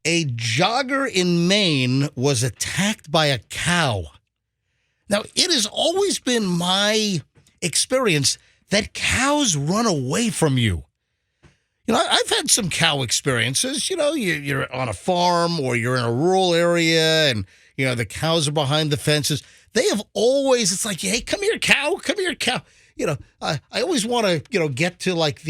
A jogger in Maine was attacked by a cow. Now, it has always been my experience that cows run away from you. You know, I've had some cow experiences. You know, you're on a farm or you're in a rural area and, you know, the cows are behind the fences. They have always, it's like, hey, come here, cow. Come here, cow. You know, I always want to, you know, get to like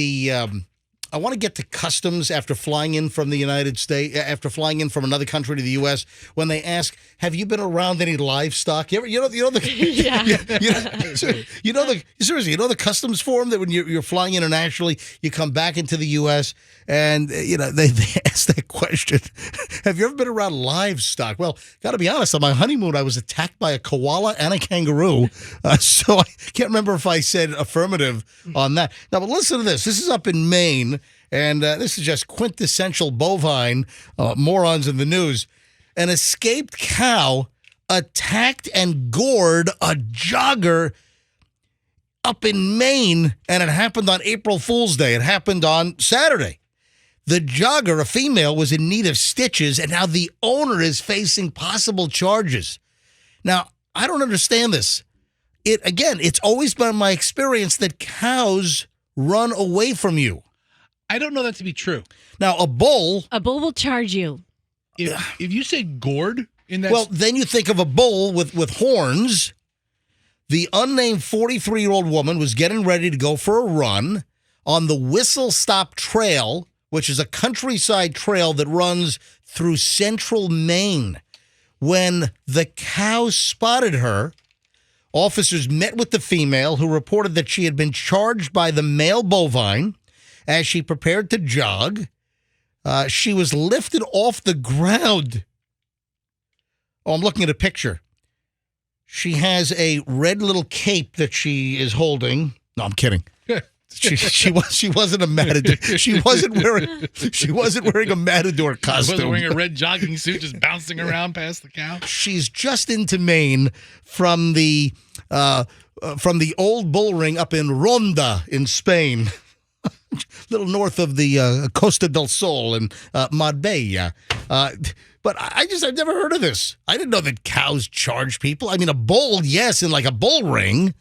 I want to get to customs after flying in from the United States, after flying in from another country to the U.S. when they ask, "Have you been around any livestock?" Seriously, you know the customs form that when you're flying internationally, you come back into the U.S. and you know they ask that question. Have you ever been around livestock? Well, got to be honest, on my honeymoon, I was attacked by a koala and a kangaroo, so I can't remember if I said affirmative on that. Now, but listen to this. This is up in Maine. And this is just quintessential bovine morons in the news. An escaped cow attacked and gored a jogger up in Maine, and it happened on April Fool's Day. It happened on Saturday. The jogger, a female, was in need of stitches, and now the owner is facing possible charges. Now, I don't understand this. It's always been my experience that cows run away from you. I don't know that to be true. Now, a bull will charge you. If you say gourd in that... Well, then you think of a bull with horns. The unnamed 43-year-old woman was getting ready to go for a run on the Whistle Stop Trail, which is a countryside trail that runs through central Maine. When the cow spotted her, officers met with the female who reported that she had been charged by the male bovine. As she prepared to jog, she was lifted off the ground. Oh, I'm looking at a picture. She has a red little cape that she is holding. No, I'm kidding. She wasn't a matador. She wasn't wearing a matador costume. She wasn't wearing a red jogging suit, just bouncing around past the cow. She's just into Maine from the old bull ring up in Ronda in Spain. A little north of the Costa del Sol and Marbella. But I've never heard of this. I didn't know that cows charge people. I mean, a bull, yes, in like a bull ring.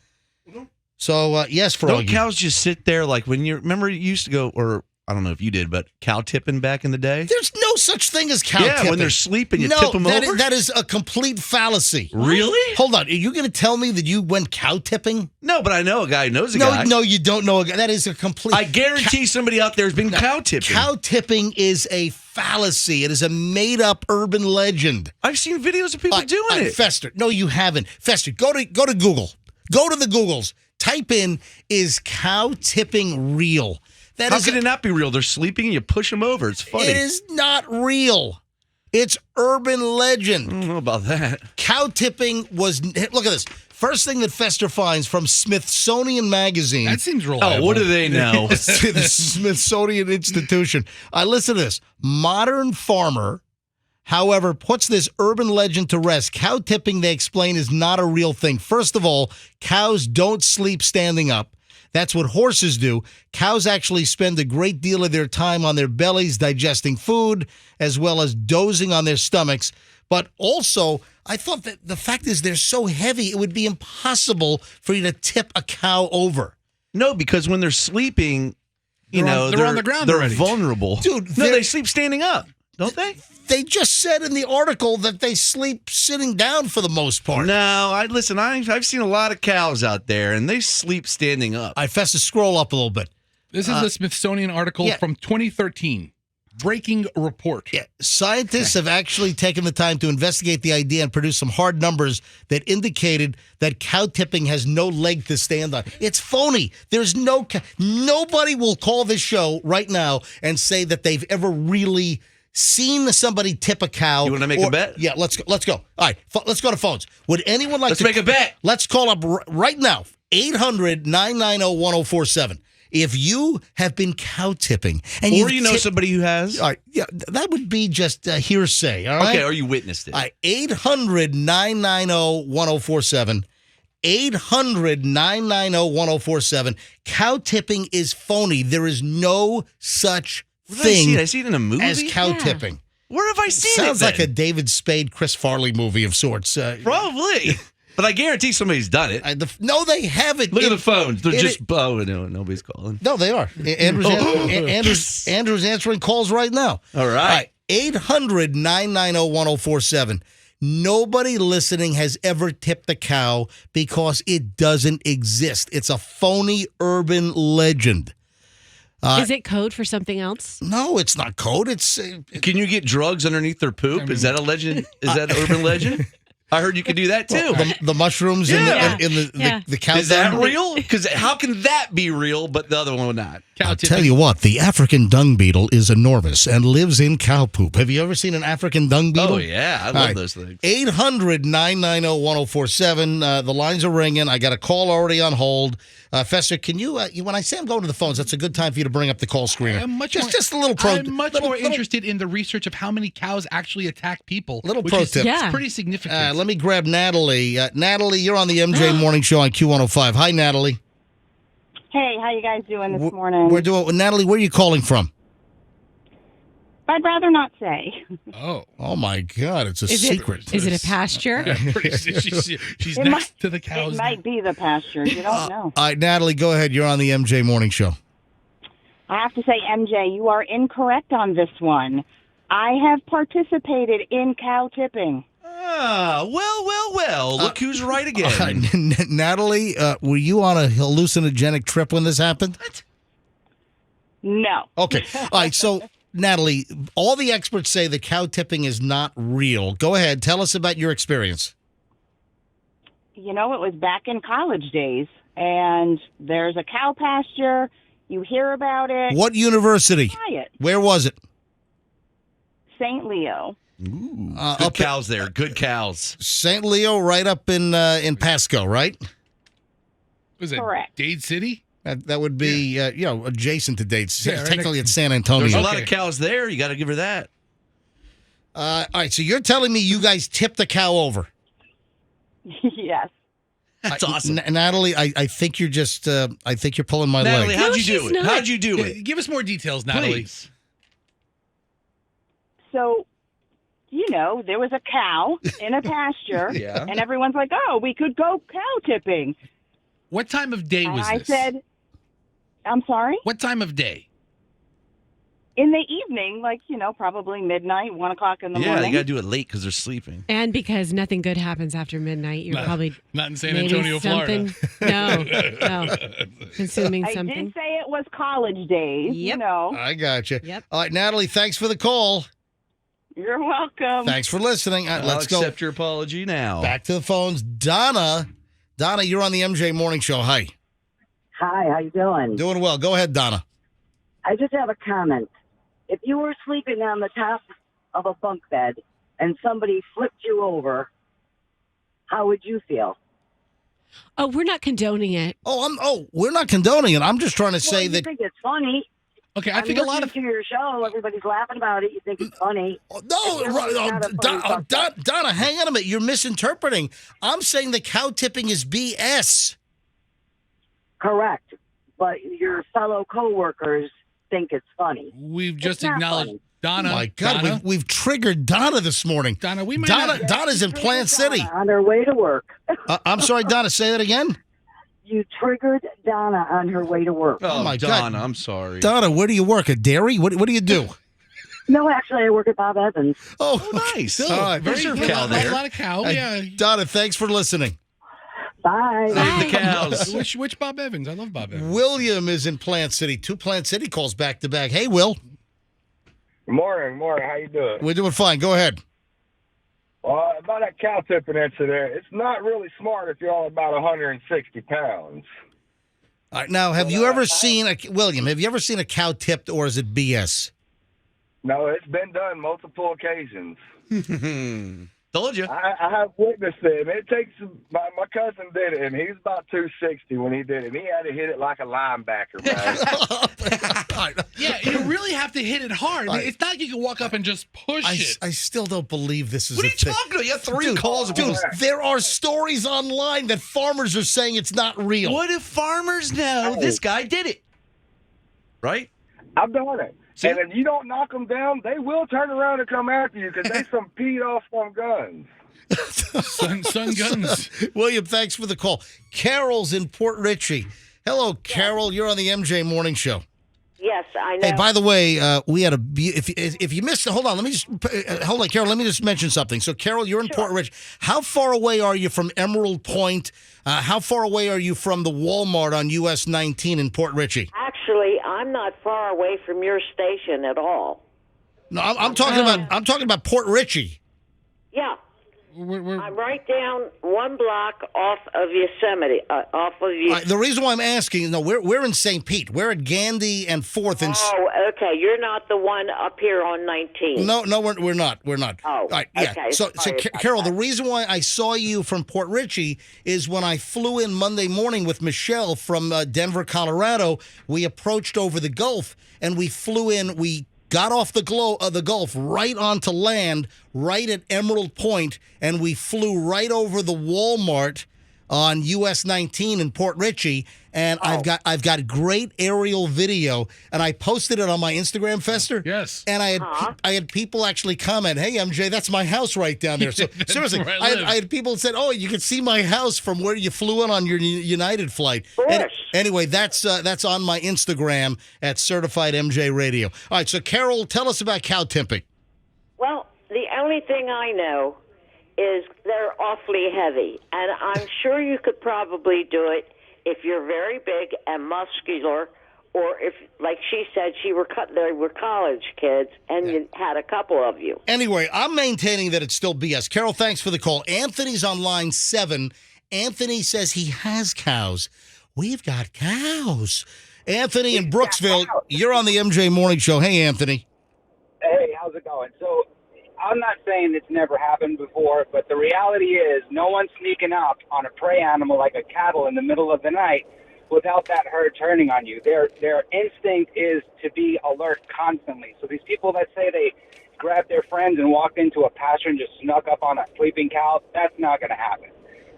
So, yes, Froggy. Don't cows just sit there like when remember you used to go, or I don't know if you did, but cow tipping back in the day? There's no such thing as cow tipping. Yeah, when they're sleeping, you tip them over? That is a complete fallacy. Really? Hold on. Are you going to tell me that you went cow tipping? No, but I know a guy who knows a guy. No, you don't know a guy. That is a complete... I guarantee somebody out there has been cow tipping. Cow tipping is a fallacy. It is a made-up urban legend. I've seen videos of people doing it. Fester. No, you haven't. Fester, go to Google. Go to the Googles. Type in, is cow tipping real? How can it not be real? They're sleeping and you push them over. It's funny. It is not real. It's urban legend. I don't know about that. Cow tipping was... Look at this. First thing that Fester finds from Smithsonian Magazine. That seems reliable. Oh, what do they know? The Smithsonian Institution. Listen to this. Modern farmer, however, puts this urban legend to rest. Cow tipping, they explain, is not a real thing. First of all, cows don't sleep standing up. That's what horses do. Cows actually spend a great deal of their time on their bellies digesting food, as well as dozing on their stomachs. But also, I thought that the fact is they're so heavy, it would be impossible for you to tip a cow over. No, because when they're sleeping, they're on the ground They're already. vulnerable. Dude, no, they sleep standing up, don't they? They just said in the article that they sleep sitting down for the most part. No, I've seen a lot of cows out there, and they sleep standing up. I have to scroll up a little bit. This is a Smithsonian article from 2013. Breaking report. Yeah, scientists have actually taken the time to investigate the idea and produce some hard numbers that indicated that cow tipping has no leg to stand on. It's phony. There's nobody will call this show right now and say that they've ever really seen somebody tip a cow. You want to make a bet? Yeah, let's go. All right, let's go to phones. Would anyone like Let's to make a bet. Let's call up right now, 800-990-1047. If you have been cow tipping, and or you know somebody who has, all right, yeah, that would be just hearsay. All right, okay, or you witnessed it. All right, 800-990-1047. 800-990-1047. Cow tipping is phony. There is no such thing. I see it in a movie as cow tipping. Where have I seen it? Sounds like a David Spade, Chris Farley movie of sorts. Probably. But I guarantee somebody's done it. No, they haven't. Look at the phones. They're just, no, nobody's calling. No, they are. Andrew's answering calls right now. All right. 800-990-1047. Nobody listening has ever tipped a cow because it doesn't exist. It's a phony urban legend. Is it code for something else? No, it's not code. It's. Can you get drugs underneath their poop? Is that a legend? Is that an urban legend? I heard you could do that too. The mushrooms in the cow. Is that real? Because how can that be real, but the other one would not? I'll tell you what, the African dung beetle is enormous and lives in cow poop. Have you ever seen an African dung beetle? Oh, yeah. I love those things. 800-990-1047. The lines are ringing. I got a call already on hold. Fester, can you, when I say I'm going to the phones, that's a good time for you to bring up the call screener. I'm much more interested in the research of how many cows actually attack people. Little pro tip. Yeah. It's pretty significant. Let me grab Natalie. Natalie, you're on the MJ Morning Show on Q105. Hi, Natalie. Hey, how you guys doing this morning? We're doing. Natalie, where are you calling from? I'd rather not say. Oh my God! It's a secret. Is it a pasture? She's next to the cows. It might be the pasture. You don't know. All right, Natalie, go ahead. You're on the MJ Morning Show. I have to say, MJ, you are incorrect on this one. I have participated in cow tipping. Well. Look who's right again. Natalie, were you on a hallucinogenic trip when this happened? No. Okay. All right. So, Natalie, all the experts say the cow tipping is not real. Go ahead. Tell us about your experience. You know, it was back in college days, and there's a cow pasture. You hear about it. What university? Try it. Where was it? St. Leo. Ooh, good cows there. Good cows. St. Leo, right up in Pasco, right? Was it Correct. Dade City? That would be, adjacent to Dade. Yeah, right Technically, it's San Antonio. There's a lot of cows there. You got to give her that. All right, so you're telling me you guys tipped the cow over? Yes. That's awesome. Natalie, I think you're just, I think you're pulling my Natalie, leg. how'd you she's do it? not. How'd you do it? Give us more details, Natalie. Please. So, you know, there was a cow in a pasture, and everyone's like, oh, we could go cow tipping. What time of day was I this? said, I'm sorry? What time of day? In the evening, like, you know, probably midnight, 1 o'clock in the Yeah, morning. you got to do it late because they're sleeping. And because nothing good happens after midnight, you're probably Not in San maybe Antonio, Florida. No. Consuming I something. did say it was college days, you Yep. know. I got you. Yep. All right, Natalie, thanks for the call. You're welcome. Thanks for listening. All right, I'll let's go accept your apology now. back to the phones. Donna, you're on the MJ Morning Show. Hi. Hi, how you doing? Doing well. Go ahead, Donna. I just have a comment. If you were sleeping on the top of a bunk bed and somebody flipped you over, how would you feel? Oh, we're not condoning it. We're not condoning it. I'm just trying to say you that. think it's funny. Okay, I think a lot of to your show, everybody's laughing about it. You think it's funny. Donna, hang on a minute. You're misinterpreting. I'm saying the cow tipping is BS. Correct. But your fellow coworkers think it's funny. we've just It's not acknowledged funny. Donna. Oh my God, Donna, we've triggered Donna this morning. Donna, we might not- Donna's in Plant City. On her way to work. I'm sorry, Donna. Say that again. You triggered Donna on her way to work. Oh, my God. Donna, I'm sorry. Donna, where do you work? A dairy? What do you do? No, actually, I work at Bob Evans. Oh, Nice. All right. Very There's your good. cow there. A lot of cow. Hey, Yeah. Donna, thanks for listening. Bye. Save the cows. Which Bob Evans? I love Bob Evans. William is in Plant City. 2 Plant City calls back to back. Hey, Will. Morning. How you doing? We're doing fine. Go ahead. About that cow tipping incident, it's not really smart if you're only about 160 pounds. All right, now, have you ever seen William? Have you ever seen a cow tipped, or is it BS? No, it's been done multiple occasions. Told you. I have witnessed it. And it takes my cousin did it, and he's about 260 when he did it. And he had to hit it like a linebacker, man. Yeah, you really have to hit it hard. I mean, it's not like you can walk up and just push it. I still don't believe this is What a are you thing. talking about? You have 3 calls. of Dude, people. there are stories online that farmers are saying it's not real. What if farmers know this guy did it? Right? I've done it. And if you don't knock them down, they will turn around and come after you because they some peed off on guns. Sun guns. William, thanks for the call. Carol's in Port Richey. Hello, Carol. You're on the MJ Morning Show. Yes, I know. Hey, by the way, we had if you missed, hold on, Carol. Let me just mention something. So, Carol, you're in Port Richey. How far away are you from Emerald Point? How far away are you from the Walmart on US 19 in Port Richey? Actually, I'm not far away from your station at all. No, I'm talking about Port Richey. Yeah. We're I'm right down one block off of Yosemite. The reason why I'm asking, we're in St. Pete. We're at Gandy and 4th. Oh, okay. You're not the one up here on 19. No, we're not. We're not. Oh, all right, yeah. okay. So Carol, the reason why I saw you from Port Richey is when I flew in Monday morning with Michelle from Denver, Colorado. We approached over the Gulf, and we flew in. We got off the Gulf right onto land, right at Emerald Point, and we flew right over the Walmart on US 19 in Port Richey. And I've got great aerial video, and I posted it on my Instagram, Fester. Yes. And I had people actually comment, "Hey, MJ, that's my house right down there." So seriously, I had people that said, "Oh, you can see my house from where you flew in on your United flight." Anyway, that's on my Instagram at Certified MJ Radio. All right, so Carol, tell us about cow tipping. Well, the only thing I know is they're awfully heavy, and I'm sure you could probably do it if you're very big and muscular, or if, like she said, they were college kids, and you had a couple of you. Anyway, I'm maintaining that it's still BS. Carol, thanks for the call. Anthony's on line 7. Anthony says he has cows. We've got cows. Anthony in Brooksville, you're on the MJ Morning Show. Hey, Anthony. Hey, how's it going? So I'm not saying it's never happened before, but the reality is no one's sneaking up on a prey animal like a cattle in the middle of the night without that herd turning on you. Their instinct is to be alert constantly. So these people that say they grabbed their friends and walked into a pasture and just snuck up on a sleeping cow, that's not going to happen.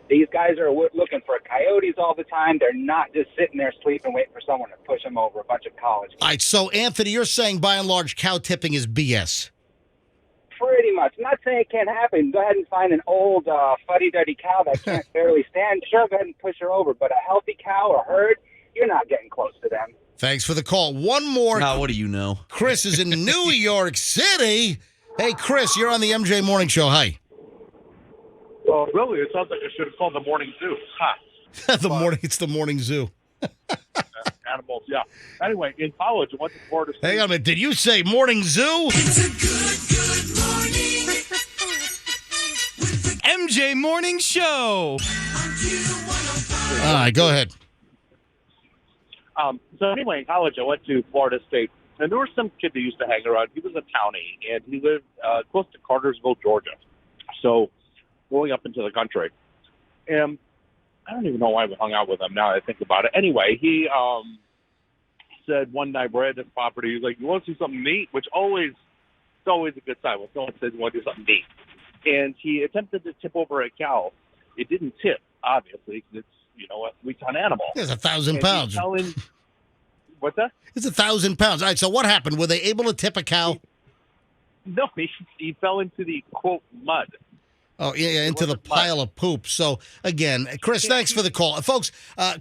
These guys are looking for coyotes all the time. They're not just sitting there sleeping waiting for someone to push them over, a bunch of college kids. All right, so Anthony, you're saying by and large cow tipping is BS. Pretty much. I'm not saying it can't happen. Go ahead and find an old fuddy-duddy cow that can't barely stand. Sure, go ahead and push her over. But a healthy cow or herd, you're not getting close to them. Thanks for the call. One more. Now, what do you know? Chris is in New York City. Hey, Chris, you're on the MJ Morning Show. Hi. Well, really, it sounds like I should have called the morning zoo. Ha. It's the morning zoo. Animals, yeah. Anyway, in college, I went to Florida State. Hang on a minute. Did you say morning zoo? It's a good morning. MJ Morning Show. All right, go ahead. So anyway, in college, I went to Florida State, and there was some kid that used to hang around. He was a townie, and he lived close to Cartersville, Georgia. So going up into the country. And I don't even know why we hung out with him now that I think about it. Anyway, he said one night we're at this property, he's like, "You want to see something neat?" Which it's always a good sign when someone says you want to do something neat. And he attempted to tip over a cow. It didn't tip, obviously, because it's, a 3-ton animal. It's 1,000 pounds. What's that? It's 1,000 pounds. All right, so what happened? Were they able to tip a cow? No, he fell into the, quote, mud. Oh, yeah, into the pile of poop. So, again, Chris, thanks for the call. Folks,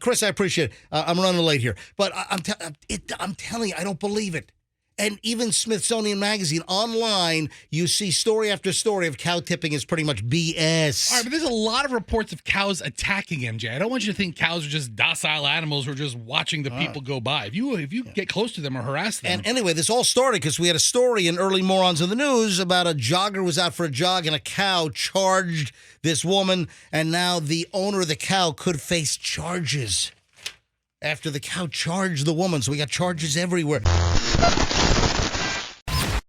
Chris, I appreciate it. I'm running late here. But I'm telling you, I don't believe it. And even Smithsonian Magazine, online, you see story after story of cow tipping is pretty much BS. All right, but there's a lot of reports of cows attacking MJ. I don't want you to think cows are just docile animals who are just watching the people go by. If you get close to them or harass them. And anyway, this all started because we had a story in Early Morons in the News about a jogger was out for a jog and a cow charged this woman, and now the owner of the cow could face charges after the cow charged the woman. So we got charges everywhere.